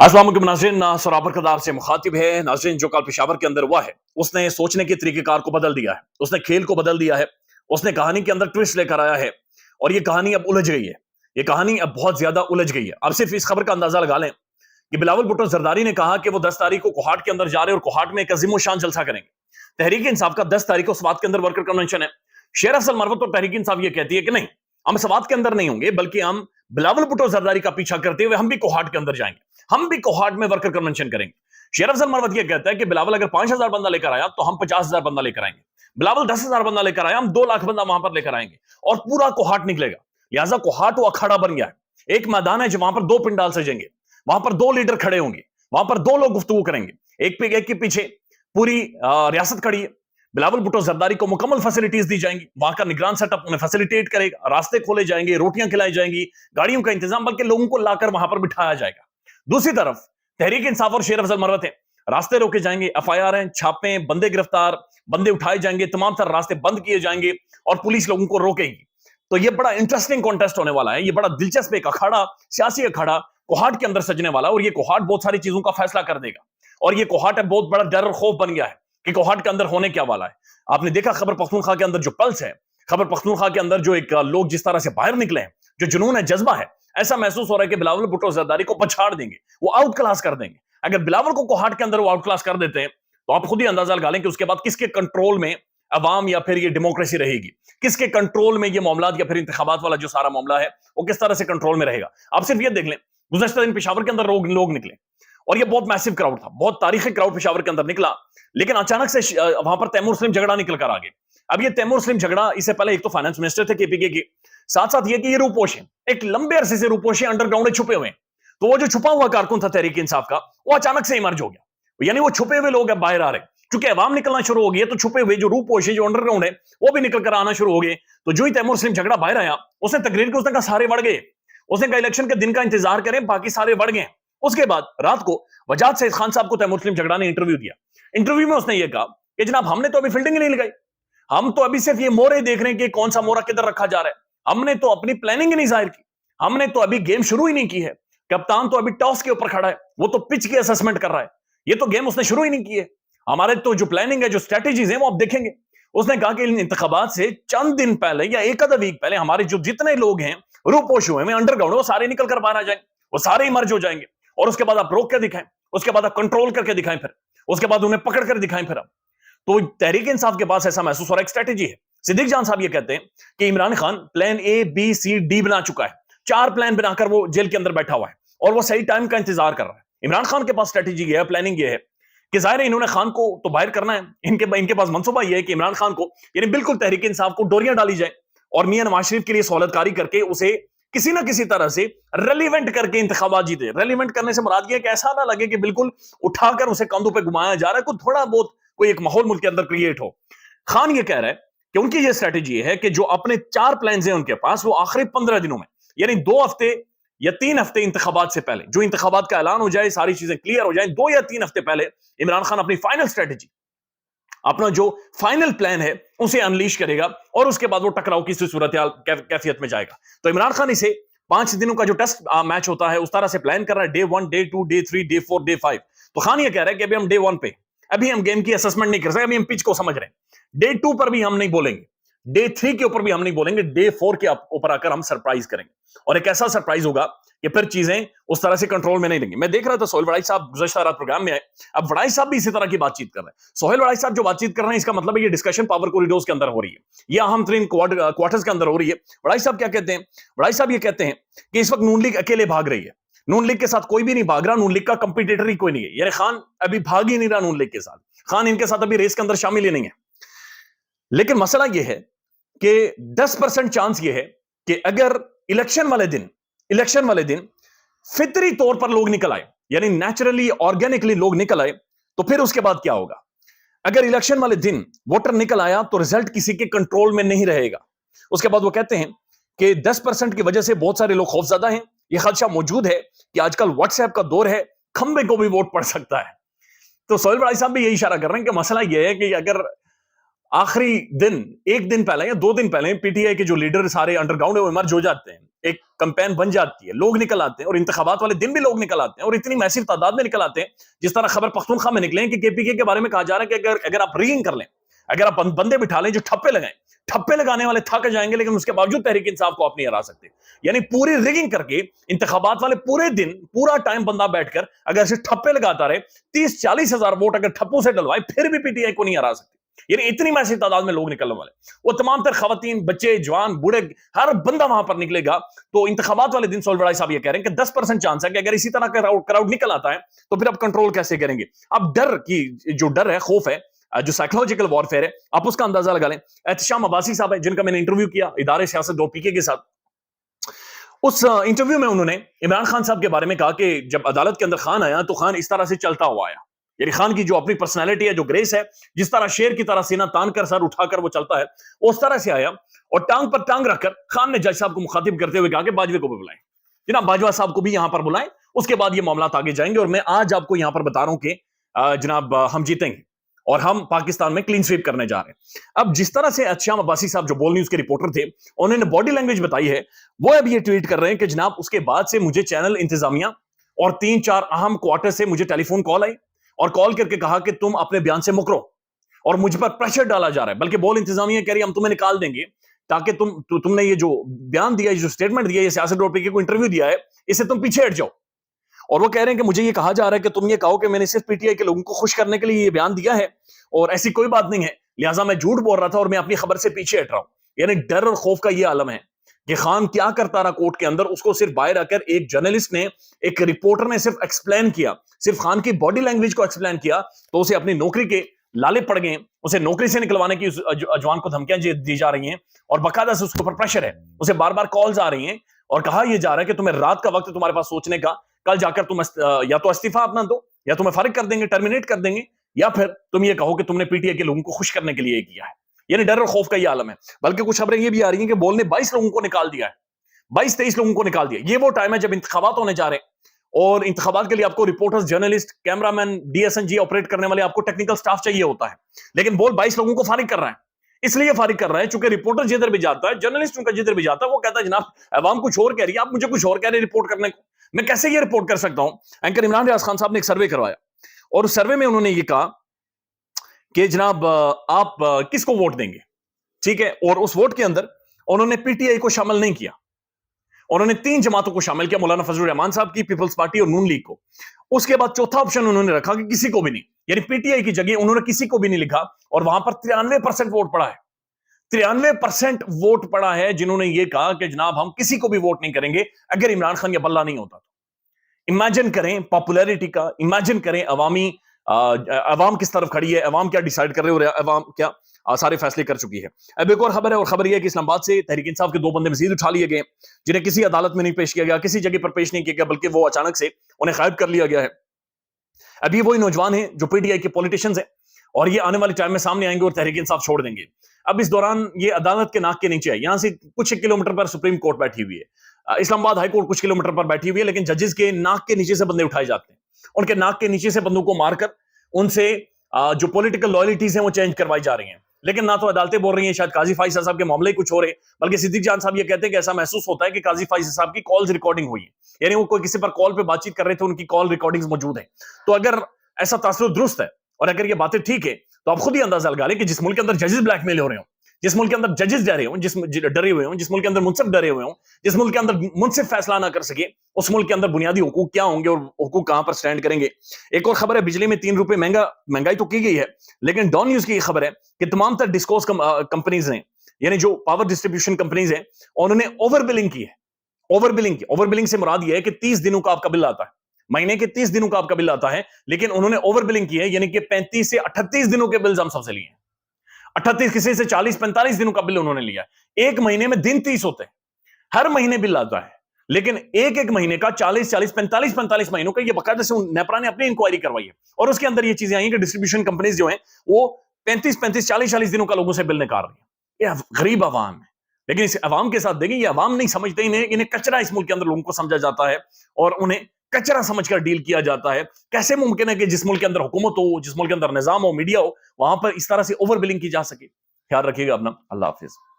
अस्सलाम वालेकुम नाज़रीन, सराबर कदार से मुखातिब है। नाज़रीन, जो कल पेशावर के अंदर हुआ है उसने सोचने के तरीकेकार को बदल दिया है, उसने खेल को बदल दिया है, उसने कहानी के अंदर ट्विस्ट लेकर आया है और ये कहानी अब उलझ गई है। ये कहानी अब बहुत ज्यादा उलझ गई है। अब सिर्फ इस खबर का अंदाजा लगा लें कि बिलावल भुट्टो जरदारी ने कहा कि वो 10 तारीख को कोहाट के अंदर जा रहे हैं और कोहाट में एक अजीम शान जलसा करेंगे। तहरीक इंसाफ का 10 तारीख को स्वात के अंदर वर्कर कन्वेंशन है। शेर अफजल मरवत और तहरीक इंसाफ ये कहती है कि नहीं, हम स्वात के अंदर नहीं होंगे, बल्कि हम बिलावल भुट्टो जरदारी का पीछा करते हुए हम भी कोहाट के अंदर जाएंगे, हम भी कोहाट में वर्कर कन्वेंशन करेंगे। शेर अफजल मरवत ये कहता है कि बिलावल अगर 5,000 बंदा लेकर आया तो हम 50,000 बंदा लेकर आएंगे, बिलावल 10,000 बंदा लेकर आया हम 2 लाख बंदा वहां पर लेकर आएंगे और पूरा कोहाट निकलेगा। लिहाजा कोहाट वो अखाड़ा बन गया है, एक मैदान है जो वहां पर 2 पिंडाल सजेंगे, वहां पर 2 लीडर खड़े होंगे, वहां पर 2 लोग गुफ्तगू करेंगे, एक के पीछे पूरी रियासत खड़ी है। बिलावल भुट्टो जरदारी को मुकम्मल फैसिलिटीज दी जाएंगी, वहां का निगरान सेटअप उन्हें फैसिलिटेट करेगा, रास्ते खोले जाएंगे, रोटियां खिलाई जाएंगी, गाड़ियों का इंतजाम, बल्कि लोगों को लाकर वहां पर बिठाया जाएगा। दूसरी तरफ तहरीक इंसाफ और शेर अफजल मरवत है, रास्ते रोके जाएंगे, एफआईआर हैं, छापे, बंदे गिरफ्तार, बंदे उठाए जाएंगे, तमाम तरह रास्ते बंद किए जाएंगे और पुलिस लोगों को रोकेगी। तो ये बड़ा इंटरेस्टिंग कॉन्टेस्ट होने वाला है, ये बड़ा दिलचस्प एक अखाड़ा, सियासी अखाड़ा कोहाट के अंदर सजने वाला है और ये कोहाट बहुत सारी चीजों का फैसला कर देगा। और ये कोहाट है बहुत बड़ा डर और खौफ बन गया है कि कोहाट के अंदर होने क्या वाला है। आपने देखा खैबर पख्तूनख्वा के अंदर जो पल्स है, खैबर पख्तूनख्वा के अंदर जो एक लोग जिस तरह से बाहर निकले हैं, जो जुनून है, जज्बा है, ऐसा महसूस हो रहा है कि बिलावल भुट्टो जरदारी को पछाड़ देंगे, वो आउट क्लास कर देंगे। अगर बिलावल को कोहाट के अंदर वो आउट क्लास कर देते हैं तो आप खुद ही अंदाजा लगा लें कि उसके बाद किसके कंट्रोल में अवाम या फिर ये डेमोक्रेसी रहेगी, किसके कंट्रोल में ये मामलात या फिर इंतखाबात वाला जो सारा मामला है वो किस तरह से कंट्रोल में रहेगा। आप सिर्फ ये देख लें, गुज़श्ता दिन पेशावर के अंदर लोग निकले और ये बहुत मैसिव क्राउड था, बहुत तारीखी क्राउड पेशावर के अंदर निकला, लेकिन अचानक से वहां पर तैमूर सलीम झगड़ा निकल कर आ गए। अब ये तैमूर सलीम झगड़ा, इससे पहले एक तो फाइनेंस मिनिस्टर थे केपीके के, साथ साथ ये कि ये रूपोश है, एक लंबे अरसे से रूपोश अंडरग्राउंड छुपे हुए हैं। तो वो जो छुपा हुआ कारकुन था तहरीक इंसाफ का, वो अचानक से इमर्ज हो गया, यानी वो छुपे हुए लोग अब बाहर आ रहे, क्योंकि अवाम निकलना शुरू हो गई है तो छुपे हुए जो रूपोश है, जो अंडरग्राउंड है, वो भी निकल कर आना शुरू हो गए। तो जो ही तैमूर सलीम झगड़ा बाहर आया, उसने तकरीर की, उसने कहा सारे बढ़ गए, उसने कहा इलेक्शन के दिन का इंतजार करें, बाकी सारे बढ़ गए। उसके बाद रात को वजाद सईद खान साहब को तैमूर सलीम झगड़ा ने इंटरव्यू दिया। इंटरव्यू में उसने ये कहा कि जनाब हमने तो अभी फील्डिंग नहीं लगाई, हम तो अभी सिर्फ ये मोहरे देख रहे हैं कि कौन सा मोहरा किधर रखा जा रहा है, हमने तो अपनी प्लानिंग ही नहीं जाहिर की, हमने तो अभी गेम शुरू ही नहीं की है, कप्तान तो अभी टॉस के ऊपर खड़ा है, वो तो पिच की असेसमेंट कर रहा है, ये तो गेम उसने शुरू ही नहीं की है, हमारे तो जो प्लानिंग है, जो स्ट्रेटेजीज है, वो आप देखेंगे। उसने कहा कि इन इंतखाबात से चंद दिन पहले या एक आधा वीक पहले हमारे जो जितने लोग हैं रूपोश हुए हैं अंडरग्राउंड, वो सारे निकल कर बाहर आ जाएंगे, वो सारे मर्ज हो जाएंगे और उसके बाद आप रोक के दिखाएं, उसके बाद आप कंट्रोल करके दिखाएं, फिर उसके बाद उन्हें पकड़ कर दिखाएं। फिर आप तो तहरीक इंसाफ के पास ऐसा महसूस हो रहा है एक स्ट्रेटेजी है। सिद्दीक जान साहब ये कहते हैं कि Imran Khan plan A B C D बना चुका है, 4 प्लान बनाकर वो जेल के अंदर बैठा हुआ है और वो सही टाइम का इंतजार कर रहा है। इमरान खान के पास स्ट्रेटेजी ये है, प्लानिंग ये है कि जाहिर है इन्होंने खान को तो बाहर करना है, इनके पास मंसूबा ये है कि इमरान खान को, यानी बिल्कुल तहरीक इंसाफ को डोरियां डाली जाए और मियां नवाज शरीफ के लिए सहूलतकारी करके उसे किसी ना किसी तरह से रेलिवेंट करके इंतखाबात जीते। रेलिवेंट करने से मुराद ये है कि ऐसा ना लगे कि बिल्कुल उठाकर उसे कंधों पे घुमाया जा रहा है, कोई थोड़ा बहुत कोई एक माहौल मुल्क के अंदर क्रिएट हो। खान ये कह रहा है कि उनकी ये स्ट्रेटेजी है कि जो अपने 4 प्लान हैं उनके पास, वो आखिरी 15 दिनों में, यानी 2 हफ्ते या 3 हफ्ते इंतखाबात से पहले, जो इंतखाबात का ऐलान हो जाए, सारी चीजें क्लियर हो जाए, 2 या 3 हफ्ते पहले इमरान खान अपनी फाइनल स्ट्रेटेजी, अपना जो फाइनल प्लान है उसे अनलीश करेगा और उसके बाद वो टकराव की सूरत कैफियत में जाएगा। तो इमरान खान इसे 5 दिनों का जो टेस्ट मैच होता है उस तरह से प्लान कर रहा है, day 1, day 2, day 3, day 4, day 5। तो खान ये कह रहा है कि अभी हम डे 1 पे, अभी हम गेम की असेसमेंट नहीं कर सकते, अभी हम पिच को समझ रहे हैं, डे 2 पर भी हम नहीं बोलेंगे, डे 3 के ऊपर भी हम नहीं बोलेंगे, डे 4 के ऊपर आकर हम सरप्राइज करेंगे और एक ऐसा सरप्राइज होगा कि फिर चीजें उस तरह से कंट्रोल में नहीं रहेंगी। मैं देख रहा था सोहेल वड़ाई साहब गुज़श्ता रात प्रोग्राम में आए, अब वड़ाई साहब भी इसी तरह की बातचीक कर रहे हैं। सोहेल वड़ाई साहब जो बातचीत कर रहे हैं, इसका मतलब है ये डिस्कशन पावर कॉरिडोर्स के अंदर हो रही है, ये अहम तरीन क्वार्टर्स के अंदर हो रही है। वड़ाई साहब क्या कहते हैं? वड़ाई साहब ये कहते हैं कि इस वक्त नून लीग अकेले भाग रही है, नून लीग के साथ कोई भी नहीं भाग रहा, नून लीग का कंपीटिटर ही कोई नहीं है, यानी खान अभी भाग ही नहीं रहा नून लीग के साथ, खान इनके साथ अभी रेस के अंदर शामिल ही नहीं है। लेकिन मसला यह है कि 10% चांस यह है कि अगर इलेक्शन वाले दिन फितरी तौर पर लोग निकल आए, यानी नेचुरली ऑर्गेनिकली लोग निकल आए, तो फिर उसके बाद क्या होगा? अगर इलेक्शन वाले दिन वोटर निकल आया तो रिजल्ट किसी के कंट्रोल में नहीं रहेगा। उसके बाद वो कहते हैं कि 10% की वजह से बहुत सारे लोग खौफजदा हैं, यह खदशा मौजूद है कि आजकल व्हाट्सएप का दौर है, खंबे को भी वोट पड़ सकता है। तो सोहेल वड़ाई साहब भी यही इशारा कर रहे हैं कि मसला यह है कि अगर आखिरी दिन, एक दिन पहले या 2 दिन पहले पीटीआई के जो लीडर सारे अंडरग्राउंड है वो इमर्ज हो जाते हैं, एक कैंपेन बन जाती है, लोग निकल आते हैं और इंतखाबात वाले दिन भी लोग निकल आते हैं और इतनी मैसिव तादाद में निकल आते हैं, जिस तरह खबर पख्तूनख्वा में निकले कि केपीके के बारे में कहा जा रहा है कि अगर आप रिगिंग कर लें, अगर आप बंदे बिठा लें जो ठप्पे लगाएं, ठप्पे लगाने वाले थक जाएंगे लेकिन उसके बावजूद तहरीक इंसाफ को आप नहीं हरा सकते। यानी पूरी रिगिंग करके इंतखाबात वाले पूरे दिन पूरा टाइम बंदा बैठकर अगर सिर्फ ठप्पे लगाता रहे, 30-40 हजार वोट अगर ठप्पों से डलवाए फिर भी पीटीआई को नहीं हरा सकते। यानी इतनी मैसिव तादाद में लोग निकलने वाले, वो तमाम तर खवातीन, बच्चे, जवान, बूढ़े, हर बंदा वहां पर निकलेगा। तो इंतखाबात वाले दिन सोलवड़ाई साहब ये कह रहे हैं कि 10% चांस है कि अगर इसी तरह का क्राउड निकल आता है तो फिर आप कंट्रोल कैसे करेंगे। अब डर की जो डर है, खौफ है, जो साइकोलॉजिकल वॉरफेयर है, आप उसका अंदाजा लगा लें। एहतशाम अब्बासी साहब है जिनका मैंने इंटरव्यू किया इदारे सियासत दो पीके के साथ, उस इंटरव्यू में उन्होंने इमरान खान साहब के बारे में कहा कि जब अदालत के अंदर खान आया तो खान इस तरह से चलता हुआ आया। यानी खान की जो अपनी पर्सनैलिटी है, जो ग्रेस है, जिस तरह शेर की तरह सीना तान कर सर उठाकर वो चलता है, उस तरह से आया और टांग पर टांग रखकर खान ने जज साहब को मुखातिब करते हुए कहा कि बाजवे को भी बुलाएं, जनाब बाजवा साहब को भी यहां पर बुलाएं, उसके बाद ये मामला आगे जाएंगे। और मैं आज आपको यहां पर बता रहा हूं कि जनाब हम जीतेंगे और हम पाकिस्तान में क्लीन स्वीप करने जा रहे हैं। अब जिस तरह से एहतशाम अब्बासी साहब जो बोल न्यूज के रिपोर्टर थे, उन्होंने बॉडी लैंग्वेज बताई है, वो अब ये ट्वीट कर रहे हैं कि जनाब उसके बाद से मुझे चैनल इंतजामिया और 3-4 अहम क्वार्टर से मुझे टेलीफोन कॉल आई और कॉल करके कहा कि तुम अपने बयान से मुकरो और मुझ पर प्रेशर डाला जा रहा है। बल्कि बोल इंतजामिया कह रही है हम तुम्हें निकाल देंगे ताकि तुमने ये जो बयान दिया, जो स्टेटमेंट दिया, ये सियासत डॉट पी को इंटरव्यू दिया है, इससे तुम पीछे हट जाओ। और वो कह रहे हैं कि मुझे ये कहा जा रहा है कि तुम ये कहो कि मैंने सिर्फ पीटीआई के लोगों को खुश करने के लिए ये बयान दिया है और ऐसी कोई बात नहीं है, लिहाजा मैं झूठ बोल रहा था और मैं अपनी खबर से पीछे हट रहा हूं। यानी डर और खौफ का ये आलम है कि खान क्या करता रहा कोर्ट के अंदर, उसको सिर्फ बाहर आकर एक जर्नलिस्ट ने, एक रिपोर्टर ने सिर्फ एक्सप्लेन किया, सिर्फ खान की बॉडी लैंग्वेज को एक्सप्लेन किया तो उसे अपनी नौकरी के लाले पड़ गए, उसे नौकरी से निकलवाने की जवान को धमकियां दी जा रही हैं और बाकायदा से उसके ऊपर प्रेशर है, उसे बार बार कॉल्स आ रही हैं और कहा यह जा रहा है कि तुम्हें रात का वक्त तुम्हारे पास सोचने का, कल जाकर तुम या तो इस्तीफा अपना दो या तुम्हें फारिग कर देंगे, टर्मिनेट कर देंगे, या फिर तुम ये कहो कि तुमने पीटीआई के लोगों को खुश करने के लिए किया है। यानी डर और खौफ का ये आलम है। बल्कि कुछ खबरें ये भी आ रही हैं कि बोल ने 22 लोगों को निकाल दिया है, 22-23 लोगों को निकाल दिया। ये वो टाइम है जब इंतखाबात होने जा रहे हैं और इंतखाबात के लिए आपको reporters, journalist, cameraman, DSNG operate करने वाले आपको टेक्निकल स्टाफ चाहिए होता है, लेकिन बोल 22 लोगों को फारिग कर रहा है। इसलिए फारिग कर रहा है चूंकि रिपोर्टर जिधर भी जाता है, जर्नलिस्ट उनका जिधर भी जाता है, वो कहता है जनाब अवाम कुछ और कह रही है, आप मुझे कुछ और कह रहे हैं रिपोर्ट करने को, मैं कैसे ये रिपोर्ट कर सकता हूं। एंकर इमरान रियाज खान साहब ने एक सर्वे करवाया और उस सर्वे में उन्होंने ये कहा कि जनाब आप किसको वोट देंगे, ठीक है, और उस वोट के अंदर उन्होंने पीटीआई को शामिल नहीं किया, उन्होंने 3 जमातों को शामिल किया, मौलाना फजलुर रहमान साहब की, पीपल्स पार्टी और नून लीग को। उसके बाद चौथा ऑप्शन उन्होंने रखा कि किसी को भी नहीं, यानी पीटीआई की जगह उन्होंने किसी को भी नहीं लिखा और वहां पर 93% वोट पड़ा है, 93% वोट पड़ा है जिन्होंने ये कहा कि जनाब हम किसी को भी वोट नहीं करेंगे अगर इमरान खान या बल्ला नहीं होता तो। इमेजिन करें पॉपुलैरिटी का, इमेजिन करें अवाम किस तरफ खड़ी है, अवाम क्या डिसाइड कर रहे हो, अवाम क्या सारे फैसले कर चुकी है। अब एक और खबर है, और खबर यह है कि इस्लामाबाद से तहरीक इंसाफ के 2 बंदे मजीद उठा लिए गए जिन्हें किसी अदालत में नहीं पेश किया गया, किसी जगह पर पेश नहीं किया गया, बल्कि वो अचानक से उन्हें गायब कर लिया गया है। अभी वही नौजवान हैं जो पीटीआई के पॉलिटिशियंस हैं और ये आने वाले टाइम में सामने आएंगे और तहरीक इंसाफ छोड़ देंगे। अब इस दौरान ये अदालत के नाक के नीचे है, यहां से कुछ 1 किलोमीटर पर सुप्रीम कोर्ट बैठी हुई है, इस्लामाबाद हाई कोर्ट कुछ किलोमीटर पर बैठी हुई है, लेकिन जजेस के नाक के नीचे से बंदे उठाए जाते हैं, उनके नाक के नीचे से बंदों को मारकर उनसे जो पॉलिटिकल लॉयल्टीज हैं वो चेंज करवाई जा रही हैं। लेकिन ना तो अदालतें बोल रही हैं, शायद काजी फाइज़ साहब के मामले ही कुछ हो रहे, बल्कि सिद्दीक जान साहब ये कहते हैं कि ऐसा महसूस होता है कि काजी फाइज़ साहब की कॉल्स रिकॉर्डिंग हुई है, यानी वो कोई किसी पर कॉल पे बातचीत कर रहे थे, उनकी कॉल रिकॉर्डिंग्स मौजूद है। तो अगर ऐसा तासुर दुरुस्त है और अगर ये बातें ठीक है तो आप खुद ही अंदाजा लगा लें कि जिस मुल्क के अंदर जजेस ब्लैकमेल हो रहे हो, जिस मुल्क के अंदर जजेस डरे हो, डरे हुए हो, जिस मुल्क के अंदर मुनसिफ डरे हुए हो, जिस मुल्क के अंदर मुनसिफ फैसला ना कर सके, उस मुल्क के अंदर बुनियादी हुकूक क्या होंगे और हुकूक कहां पर स्टैंड करेंगे। एक और खबर है, बिजली में 3 रुपए महंगाई तो की गई है, लेकिन डॉन न्यूज की खबर है कि तमाम तर डिस्कोस कंपनीज ने, यानी जो पावर डिस्ट्रीब्यूशन कंपनीज हैं, उन्होंने ओवर बिलिंग की है। ओवर बिलिंग से मुराद यह है कि 30 दिनों का आपका बिल आता है, महीने के 30 दिनों का आपका बिल आता है, लेकिन उन्होंने ओवर बिलिंग की है, यानी कि 35 से 38 दिनों के बिल्स हम सबसे लिए हैं। 38 किसी से 40-45 दिनों का बिल उन्होंने लिया। एक महीने में दिन 30 होते हैं, हर महीने बिल आता है, लेकिन एक महीने का 40-40, 45-45 महीनों का, ये बकायदा से नेपरा ने अपनी इंक्वायरी करवाई है और उसके अंदर ये चीजें आई हैं कि डिस्ट्रीब्यूशन कंपनीज जो हैं वो 35-35, 40-40 दिनों का लोगों से बिल निकाल रही है। ये गरीब अवाम है, लेकिन इस अवाम के साथ देखें, ये अवाम नहीं समझते, इन्हें कचरा इस मुल्क के अंदर लोगों को समझा जाता है और उन्हें कचरा समझकर डील किया जाता है। कैसे मुमकिन है कि जिस मुल्क के अंदर हुकूमत हो, जिस मुल्क के अंदर निजाम हो, मीडिया हो, वहां पर इस तरह से ओवर बिलिंग की जा सके। خیال رکھیے گا اپنا. اللہ حافظ.